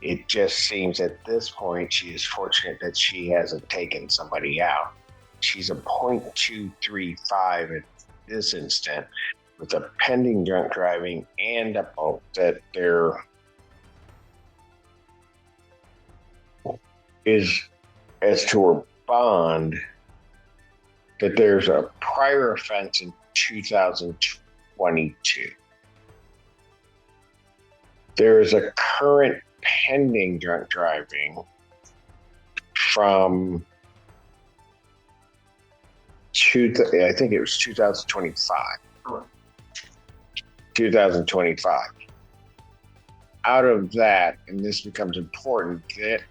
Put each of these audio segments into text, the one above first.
It just seems at this point she is fortunate that she hasn't taken somebody out. She's a .235 at this instant with a pending drunk driving and a vote that there is, as to her bond, that there's a prior offense in 2022. There is a current pending drunk driving from I think it was 2025. 2025. Out of that, and this becomes important,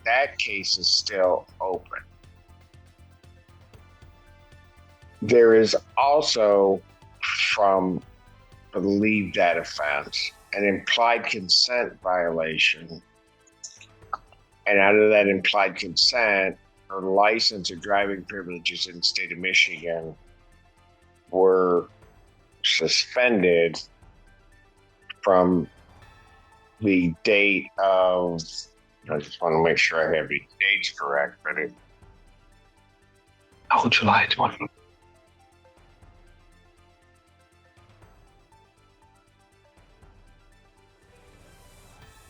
that case is still open. There is also, from, I believe, that offense, an implied consent violation. And out of that implied consent, her license or driving privileges in the state of Michigan were suspended from the date of, I just want to make sure I have the dates correct, but July 20.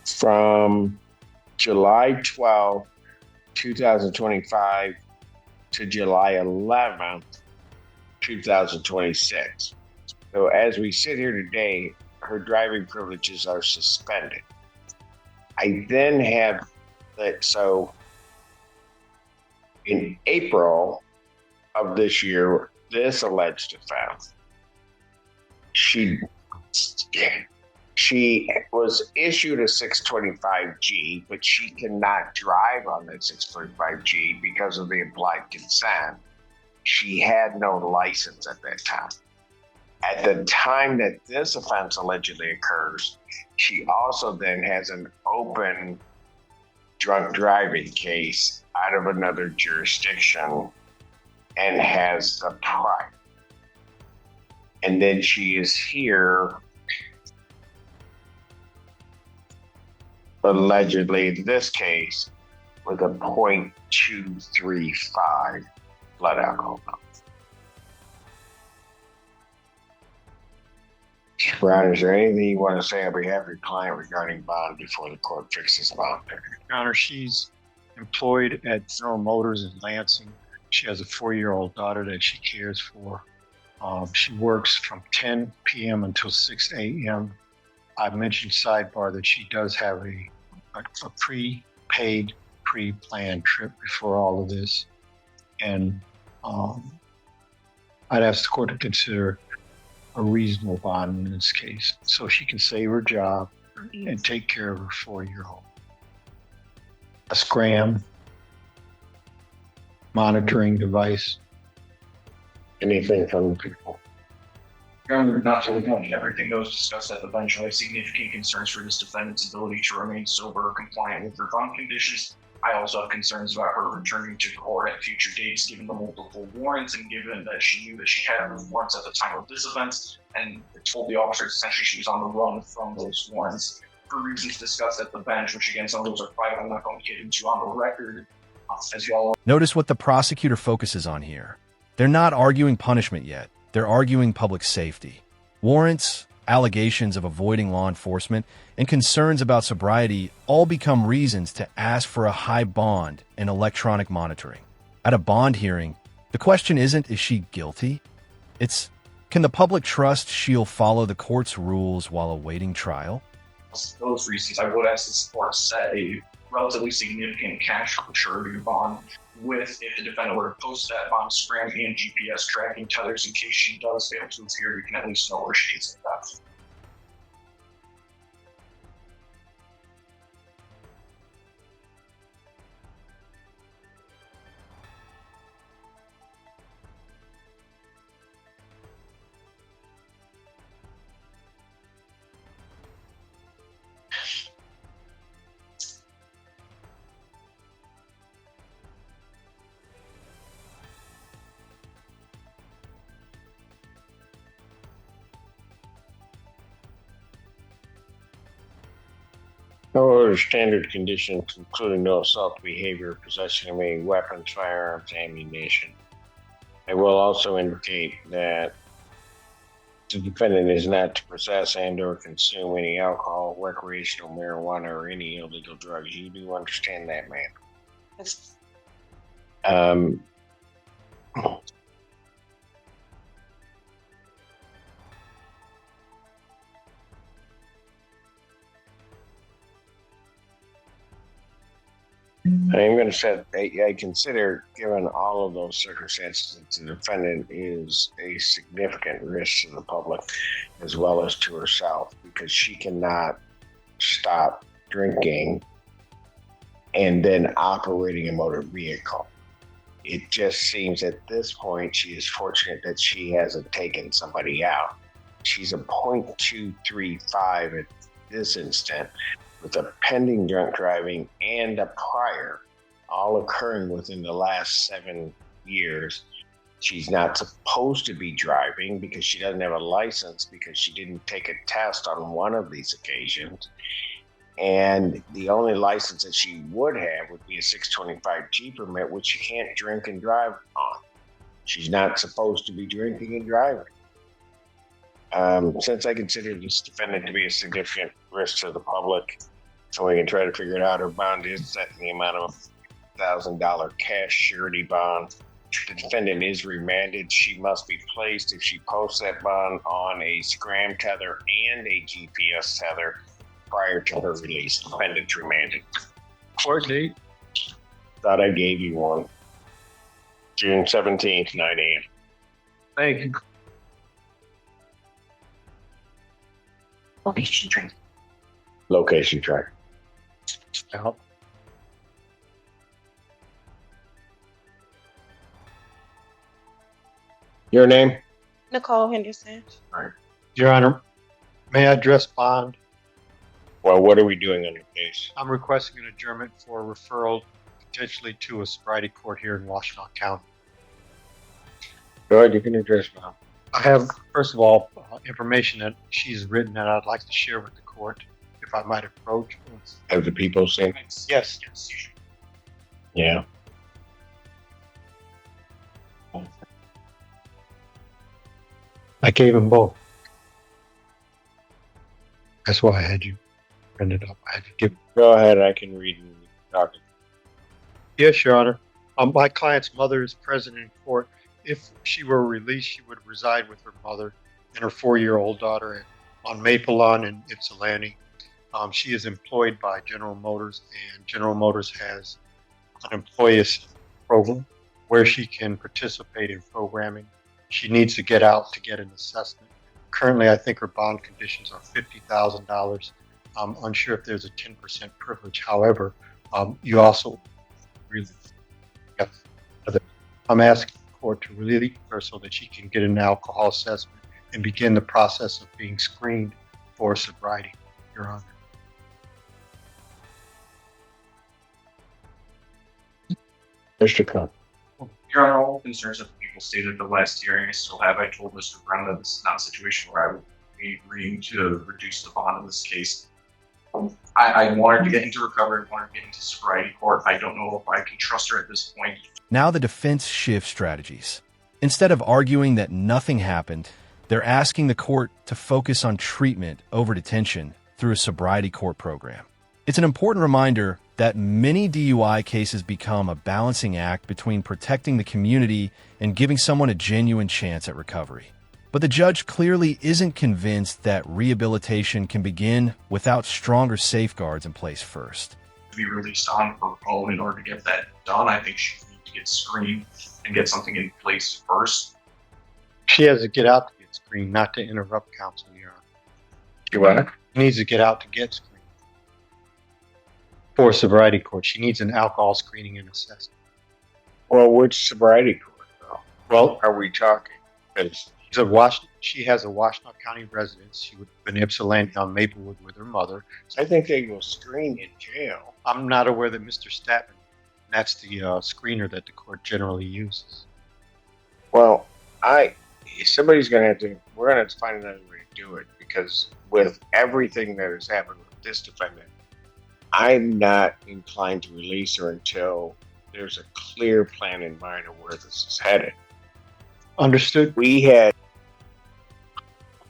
From July 12th, 2025 to July 11th, 2026. So as we sit here today, her driving privileges are suspended. I then have that. So in April of this year, this alleged offense, she was issued a 625G, but she cannot drive on that 625G because of the implied consent. She had no license at that time. At the time that this offense allegedly occurs, she also then has an open drunk driving case out of another jurisdiction and has the prior. And then she is here allegedly in this case with a .235 blood alcohol level. Brown, is there anything you want to say on behalf of your client regarding bond before the court fixes bond? Your Honor, she's employed at General Motors in Lansing. She has a 4-year-old daughter that she cares for. She works from 10 p.m. until 6 a.m. I mentioned sidebar that she does have a prepaid, pre-planned trip before all of this. And I'd ask the court to consider a reasonable bond in this case so she can save her job and take care of her 4-year-old. A scram monitoring device. Anything from people? Your Honor, not to report everything that was discussed at the bench. I have significant concerns for this defendant's ability to remain sober or compliant with her bond conditions. I also have concerns about her returning to court at future dates, given the multiple warrants and given that she knew that she had those warrants at the time of this event and told the officers essentially she was on the run from those warrants for reasons discussed at the bench, which again, some of those are private. I'm not going to get into on the record. As you all Notice what the prosecutor focuses on here. They're not arguing punishment yet. They're arguing public safety. Warrants, allegations of avoiding law enforcement, and concerns about sobriety all become reasons to ask for a high bond and electronic monitoring. At a bond hearing, the question isn't, is she guilty? It's, can the public trust she'll follow the court's rules while awaiting trial? those reasons, I would ask this court to set a relatively significant cash surety bond with, if the defendant were to post that bond, scram and GPS tracking tethers in case she does fail to appear, you can at least know where she is at that. No other standard conditions, including no assault behavior, possession of any weapons, firearms, ammunition. I will also indicate that the defendant is not to possess and/or consume any alcohol, recreational marijuana, or any illegal drugs. You do understand that, ma'am? Yes. Um, I'm going to say I consider, given all of those circumstances, that the defendant is a significant risk to the public as well as to herself, because she cannot stop drinking and then operating a motor vehicle. It just seems at this point she is fortunate that she hasn't taken somebody out. She's a .235 at this instant, with a pending drunk driving and a prior, all occurring within the last 7 years. She's not supposed to be driving because she doesn't have a license, because she didn't take a test on one of these occasions. And the only license that she would have would be a 625G permit, which you can't drink and drive on. She's not supposed to be drinking and driving. Since I consider this defendant to be a significant risk to the public, so we can try to figure it out, her bond is set in the amount of $1,000 cash surety bond. The defendant is remanded. She must be placed, if she posts that bond, on a scram tether and a GPS tether prior to her release. Defendant's remanded. Court date? Thought I gave you one. June 17th, 9 a.m. Thank you. Location track. Location track. Out. Your name? Nicole Henderson. Your Honor, may I address bond? Well, what are we doing on your case? I'm requesting an adjournment for referral potentially to a sobriety court here in Washtenaw County. Go ahead, you can address now. I have, first of all, information that she's written that I'd like to share with the court, if I might approach. Have the people seen? Yes. Yeah. I gave them both. That's why I had you print it up. I had to give. Go ahead, I can read and talk. Yes, Your Honor. My client's mother is present in court. If she were released, she would reside with her mother and her 4-year-old daughter on Maple Lawn in Ypsilanti. She is employed by General Motors, and General Motors has an employee program where she can participate in programming. She needs to get out to get an assessment. Currently, I think her bond conditions are $50,000. I'm unsure if there's a 10% privilege. However, you also really have I'm asking the court to release her so that she can get an alcohol assessment and begin the process of being screened for sobriety, Your Honor. Mr. Cohn. Your Honor, all concerns that the people stated at the last hearing I still have. I told Mr. Brown that this is not a situation where I would be agreeing to reduce the bond in this case. I wanted to get into recovery, wanted to get into sobriety court. I don't know if I can trust her at this point. Now the defense shifts strategies. Instead of arguing that nothing happened, they're asking the court to focus on treatment over detention through a sobriety court program. It's an important reminder that many DUI cases become a balancing act between protecting the community and giving someone a genuine chance at recovery. But the judge clearly isn't convinced that rehabilitation can begin without stronger safeguards in place first. To be released on parole, in order to get that done, I think she needs to get screened and get something in place first. She has to get out to get screened, not to interrupt counsel, Your Honor. You what? She needs to get out to get screened for sobriety court. She needs an alcohol screening and assessment. Well, which sobriety court, though? Well, Are we talking? 'Cause she has a Washtenaw County residence. She would have been Ypsilanti on Maplewood with her mother. I think they will screen in jail. I'm not aware that Mr. Statman, that's the screener that the court generally uses. Well, we're going to have to find another way to do it, because with everything that has happened with this defendant, I'm not inclined to release her until there's a clear plan in mind of where this is headed. Understood. We had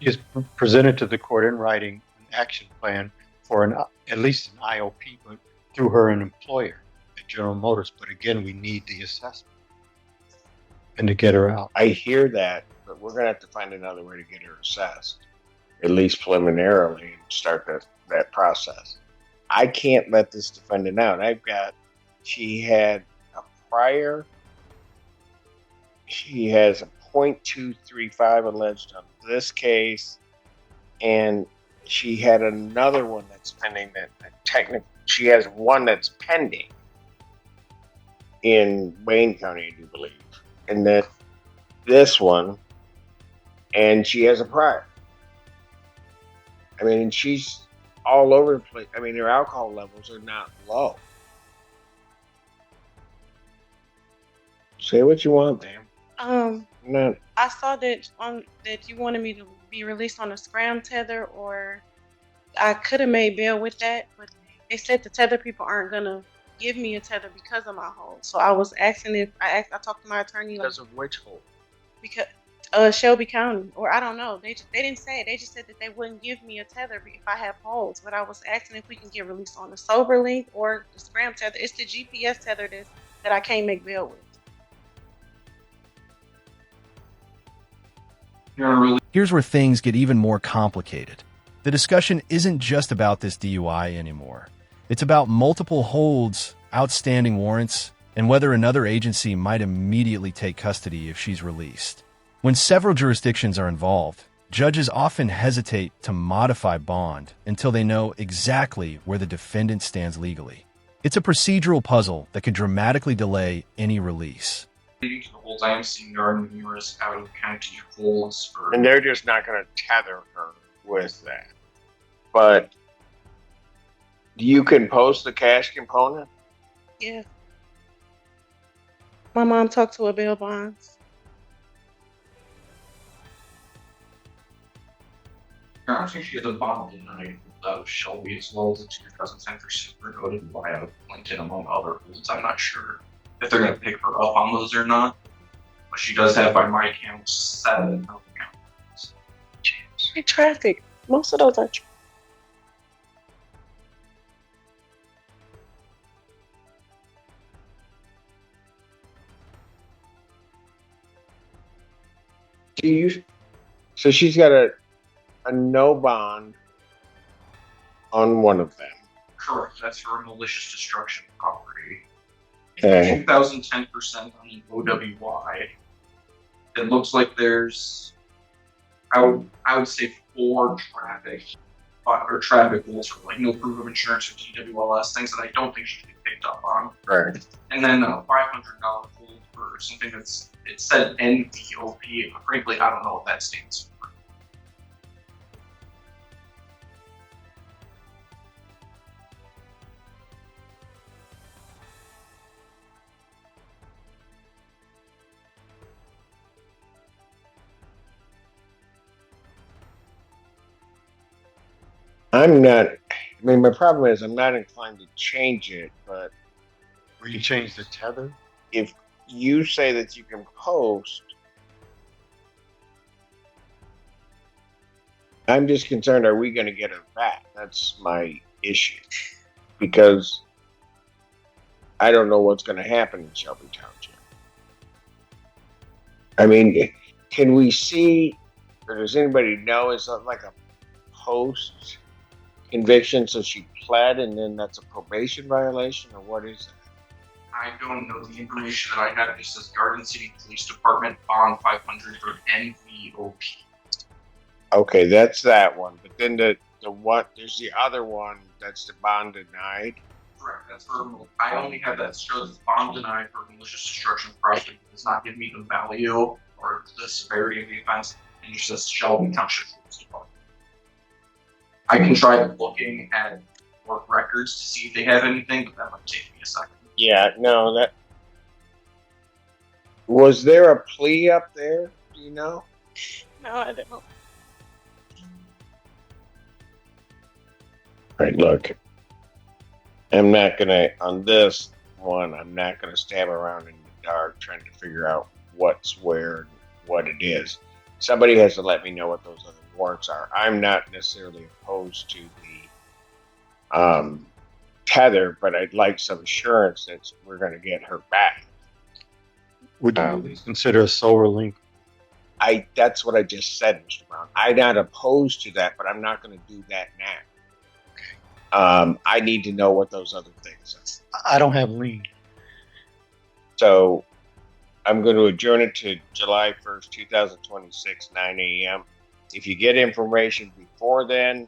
Just presented to the court in writing an action plan for at least an IOP, but through her an employer at General Motors. But again, we need the assessment and to get her out. I hear that, but we're going to have to find another way to get her assessed, at least preliminarily, and start that process. I can't let this defendant out. She has a .235 alleged on this case, and she had another one that's pending she has one that's pending in Wayne County, I do believe. And then this one, and she has a prior. I mean, and she's all over the place. I mean, her alcohol levels are not low. Say what you want, ma'am. No. I saw that you wanted me to be released on a scram tether, or I could have made bail with that, but they said the tether people aren't gonna give me a tether because of my hold. So I was asking I talked to my attorney Because of which hold? because Shelby County, or I don't know. They didn't say it. They just said that they wouldn't give me a tether if I have holds. But I was asking if we can get released on the sober link or the scram tether. It's the GPS tether that I can't make bail with. Here's where things get even more complicated. The discussion isn't just about this DUI anymore. It's about multiple holds, outstanding warrants, and whether another agency might immediately take custody if she's released. When several jurisdictions are involved, judges often hesitate to modify bond until they know exactly where the defendant stands legally. It's a procedural puzzle that could dramatically delay any release. The holds I am seeing, there are numerous out-of-county holds for... And they're just not going to tether her with that. But you can post the cash component? Yeah. My mom talked to her bail bonds. I think she has a bond tonight of Shelby as well as a 2010 for super noted via LinkedIn among other holds. I'm not sure if they're going to pick her up on those or not, but she does have, by my account, 7 accounts. Hey, traffic. Most of those are traffic. So she's got a no bond on one of them. Correct. That's for malicious destruction of property. Okay. 2010% on the OWY. It looks like there's, I would say 4 traffic rules for like no proof of insurance or TWLS, things that I don't think should be picked up on. Right. And then a $500 hold for something it said NVOP. Frankly, I don't know what that stands for. My problem is I'm not inclined to change it, but Where you change the tether? if you say that you can post, I'm just concerned, are we going to get her back? That's my issue. Because I don't know what's going to happen in Shelby Township. I mean, can we see, or does anybody know, is that like a post conviction, so she pled and then that's a probation violation, or what is it? I don't know. The information that I have just says Garden City Police Department bond 500 for NVOP. Okay, that's that one. But then there's the other one that's the bond denied. Correct. That's for. I only have that shows bond denied for malicious destruction of property. It does not give me the value or the severity of the offense. And it just says Shelby Township Police Department. I can try looking at work records to see if they have anything, but that might take me a second. Yeah, no, that. Was there a plea up there? Do you know? No, I don't. All right, look. I'm not gonna on this one. I'm not gonna stab around in the dark trying to figure out what's where and what it is. Somebody has to let me know what those other warrants are. I'm not necessarily opposed to the tether, but I'd like some assurance that we're going to get her back. Would you at least consider a solar link? That's what I just said, Mr. Brown. I'm not opposed to that, but I'm not going to do that now. I need to know what those other things are. I don't have lien. So I'm going to adjourn it to July 1st, 2026, 9 a.m. If you get information before then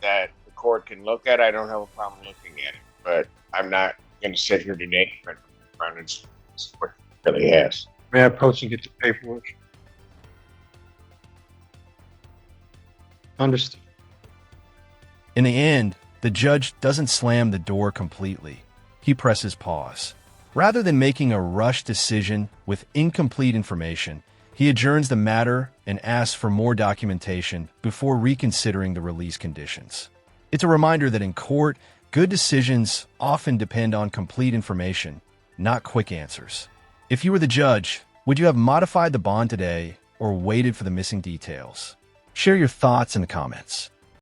that the court can look at, I don't have a problem looking at it. But I'm not going to sit here today and what it really has. May I approach and get the paperwork? Understood. In the end, the judge doesn't slam the door completely. He presses pause. Rather than making a rushed decision with incomplete information, he adjourns the matter and asks for more documentation before reconsidering the release conditions. It's a reminder that in court, good decisions often depend on complete information, not quick answers. If you were the judge, would you have modified the bond today or waited for the missing details? Share your thoughts in the comments.